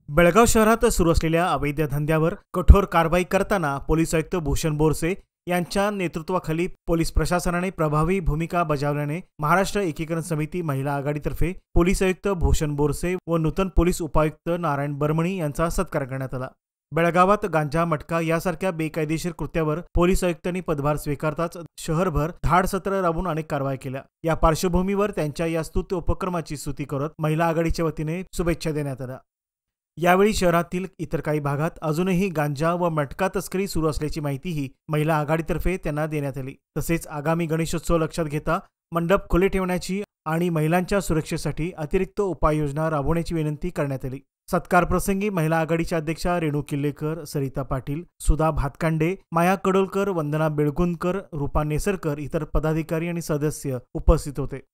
बेळगाव शहरात सुरू असलेल्या अवैध धंद्यावर कठोर कारवाई करताना पोलीस आयुक्त भूषण बोरसे यांच्या नेतृत्वाखाली पोलीस प्रशासनाने प्रभावी भूमिका बजावल्याने महाराष्ट्र एकीकरण समिती महिला आघाडीतर्फे पोलीस आयुक्त भूषण बोरसे व नूतन पोलीस उपायुक्त नारायण बर्मणी यांचा सत्कार करण्यात आला। बेळगावात गांजा मटका यासारख्या बेकायदेशीर कृत्यावर पोलीस आयुक्तांनी पदभार स्वीकारताच शहरभर धाड सत्र राबवून अनेक कारवाई केल्या। या पार्श्वभूमीवर त्यांच्या या स्तुत्य उपक्रमाची स्तुती करत महिला आघाडीच्या वतीने शुभेच्छा देण्यात आल्या। यावेळी शहरातील इतर काही भागात अजूनही गांजा व मटका तस्करी सुरू असल्याची माहितीही महिला आघाडीतर्फे त्यांना देण्यात आली। तसेच आगामी गणेशोत्सव लक्षात घेता मंडप खुले ठेवण्याची आणि महिलांच्या सुरक्षेसाठी अतिरिक्त उपाययोजना राबवण्याची विनंती करण्यात आली। सत्कार प्रसंगी महिला आघाडीच्या अध्यक्षा रेणू किल्लेकर, सरिता पाटील, सुधा भातकांडे, माया कडोलकर, वंदना बेळगुंदकर, रूपा नेसरकर इतर पदाधिकारी आणि सदस्य उपस्थित होते।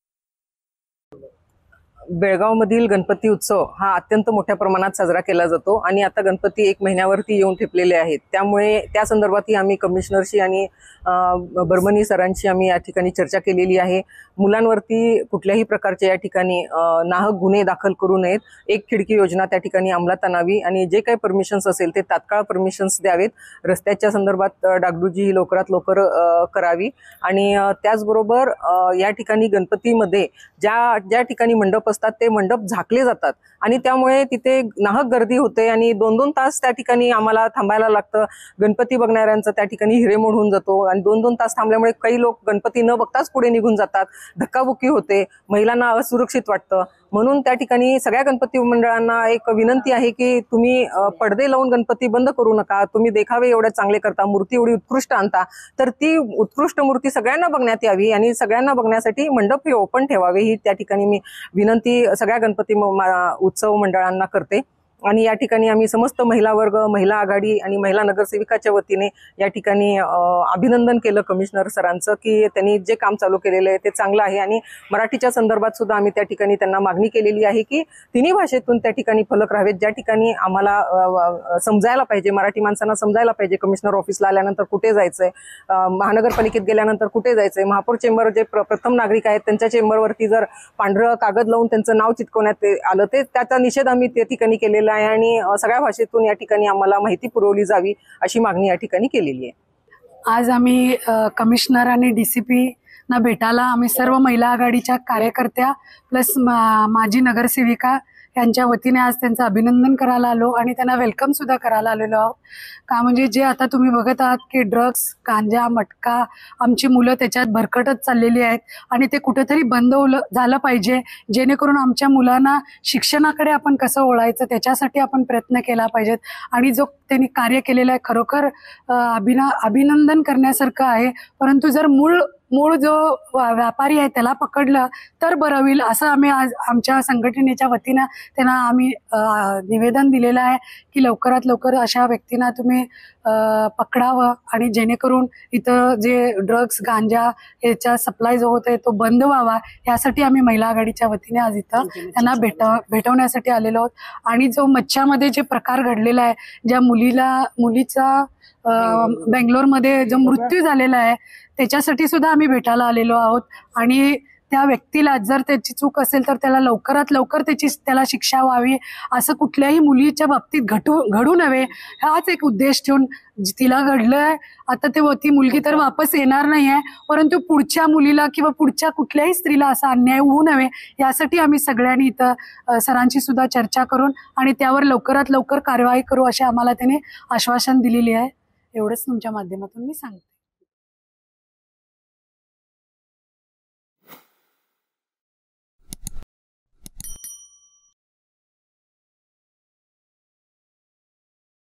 बेळगावमधील गणपती उत्सव हा अत्यंत मोठ्या प्रमाणात साजरा केला जातो आणि आता गणपती 1 महिन्यावरती येऊन ठेपलेले आहेत। त्यामुळे त्या संदर्भातही आम्ही कमिशनरशी आणि बर्मणी सरांशी आम्ही या ठिकाणी चर्चा केलेली आहे। मुलांवरती कुठल्याही प्रकारचे या ठिकाणी नाहक गुन्हे दाखल करू नयेत। एक खिडकी योजना त्या ठिकाणी अंमलात आणावी आणि जे काही परमिशन्स असेल ते तात्काळ परमिशन्स द्यावेत। रस्त्याच्या संदर्भात डागडुजी ही लवकरात लवकर करावी आणि त्याचबरोबर या ठिकाणी गणपतीमध्ये ज्या ठिकाणी मंडप असतात ते मंडप झाकले जातात आणि त्यामुळे तिथे नाहक गर्दी होते आणि 2-2 तास त्या ठिकाणी आम्हाला थांबायला लागतं। गणपती बघणाऱ्यांचं त्या ठिकाणी हिरेमोड होऊन जातो आणि 2-2 तास थांबल्यामुळे काही लोक गणपती न बघताच पुढे निघून जातात, धक्काबुक्की होते, महिलांना असुरक्षित वाटतं। म्हणून त्या ठिकाणी सगळ्या गणपती मंडळांना एक विनंती आहे की तुम्ही पडदे लावून गणपती बंद करू नका। तुम्ही देखावे एवढे चांगले करता, मूर्ती एवढी उत्कृष्ट आणता, तर ती उत्कृष्ट मूर्ती सगळ्यांना बघण्यात यावी आणि सगळ्यांना बघण्यासाठी मंडप हे ओपन ठेवावे ही त्या ठिकाणी मी विनंती सगळ्या गणपती उत्सव मंडळांना करते। आणि या ठिकाणी आम्ही समस्त महिला वर्ग, महिला आघाडी आणि महिला नगरसेविकाच्या वतीने या ठिकाणी अभिनंदन केलं कमिशनर सरांचं की त्यांनी जे काम चालू केलेलं आहे ते चांगलं आहे आणि मराठीच्या संदर्भात सुद्धा आम्ही त्या ठिकाणी त्यांना मागणी केलेली आहे की तिन्ही भाषेतून त्या ठिकाणी फलक राहावेत। ज्या ठिकाणी आम्हाला समजायला पाहिजे, मराठी माणसांना समजायला पाहिजे कमिशनर ऑफिसला आल्यानंतर कुठे जायचंय, महानगरपालिकेत गेल्यानंतर कुठे जायचंय, महापौर चेंबर जे प्रथम नागरिक आहेत त्यांच्या चेंबरवरती जर पांढरं कागद लावून त्यांचं नाव चिटकवण्यात आलं ते त्याचा निषेध आम्ही त्या ठिकाणी केलेला आहे आणि सगळ्या भाषेतून या ठिकाणी आम्हाला माहिती पुरवली जावी अशी मागणी या ठिकाणी केलेली आहे। आज आम्ही कमिशनर आणि डीसीपी ना भेटायला आम्ही सर्व महिला आघाडीच्या कार्यकर्त्या प्लस माजी नगरसेविका यांच्या वतीने आज त्यांचं अभिनंदन करायला आलो आणि त्यांना वेलकम सुद्धा करायला आलेलो आहोत। का म्हणजे जे आता तुम्ही बघत आहात की ड्रग्स, गांजा, मटका आमची मुलं त्याच्यात भरकटत चाललेली आहेत आणि ते कुठेतरी बंद झालं पाहिजे, जेणेकरून आमच्या मुलांना शिक्षणाकडे आपण कसं वळायचं त्याच्यासाठी आपण प्रयत्न केला पाहिजेत। आणि जो त्यांनी कार्य केलेलं आहे खरोखर अभिनंदन करण्यासारखं आहे। परंतु जर मूळ जो व्यापारी आहे त्याला पकडलं तर बरं होईल असं आम्ही आज आमच्या संघटनेच्या वतीनं त्यांना आम्ही निवेदन दिलेलं आहे की लवकरात लवकर अशा व्यक्तींना तुम्ही पकडावं आणि जेणेकरून इथं जे ड्रग्स, गांजा याचा सप्लाय जो होतोय तो बंद व्हावा यासाठी आम्ही महिला आघाडीच्या वतीने आज इथं त्यांना भेटवण्यासाठी आलेलो आहोत। आणि जो मच्छामध्ये जे प्रकार घडलेला आहे, ज्या मुलीचा बेंगलोरमध्ये जो मृत्यू झालेला आहे त्याच्यासाठी सुद्धा आम्ही भेटायला आलेलो आहोत आणि त्या व्यक्तीला जर त्याची चूक असेल तर त्याला लवकरात लवकर त्याला शिक्षा व्हावी, असं कुठल्याही मुलीच्या बाबतीत घडू नये हाच एक उद्देश ठेवून तिला घडलंय। आता ती मुलगी तर वापस येणार नाहीये, परंतु पुढच्या मुलीला किंवा पुढच्या कुठल्याही स्त्रीला असा अन्याय होऊ नये यासाठी आम्ही सगळ्यांनी इथं सरांची सुद्धा चर्चा करून आणि त्यावर लवकरात लवकर कारवाई करू अशी आम्हाला त्याने आश्वासन दिलेली आहे। एवढंच तुमच्या माध्यमातून मी सांगते।